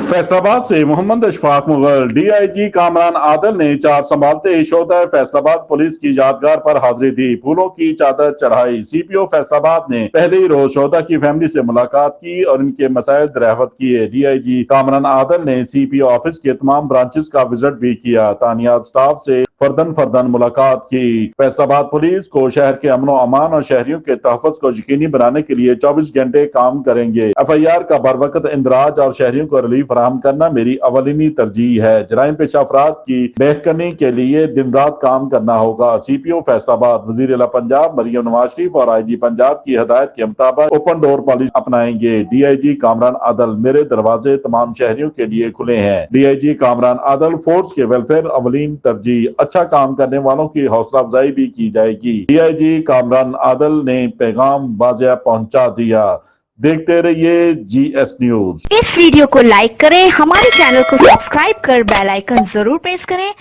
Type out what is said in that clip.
फैसलाबाद से मोहम्मद अशफाक मुगल। डीआईजी कामरान आदल ने चार संभालते शोधा फैसलाबाद पुलिस की यादगार पर हाजिरी दी, फूलों की चादर चढ़ाई। सीपीओ फैसलाबाद ने पहले ही रोज शोधा की फैमिली से मुलाकात की और इनके मसाइल दरियाफ्त किए। डीआईजी कामरान आदल ने सीपीओ ऑफिस के तमाम ब्रांचेस का विजिट भी किया, तानियात स्टाफ से फर्दन मुलाकात की। फैसलाबाद पुलिस को शहर के अमन और अमान और शहरियों के तहफ़्फ़ुज़ को यकीनी बनाने के लिए 24 घंटे काम करेंगे। एफआईआर का बरवकत इंदराज और शहरियों को रिलीफ फराहम करना मेरी अवलिनी तरजीह है। जराइम पेशा अफराद की बेहकनी के लिए दिन रात काम करना होगा। सीपीओ फैसलाबाद वज़ीर आला पंजाब मरियम नवाज शरीफ और आईजी पंजाब की हदायत के मुताबिक ओपन डोर पॉलिसी अपनाएंगे। डीआईजी कामरान आदल, मेरे दरवाजे तमाम शहरियों के लिए खुले हैं। डीआईजी कामरान आदल, फोर्स के वेलफेयर अवलीन तरजीह, अच्छा काम करने वालों की हौसला अफजाई भी की जाएगी। डीआईजी कामरान आदल ने पैगाम वाज़ेह पहुंचा दिया। देखते रहिए जीएस न्यूज। इस वीडियो को लाइक करें, हमारे चैनल को सब्सक्राइब कर बेल आइकन जरूर प्रेस करें।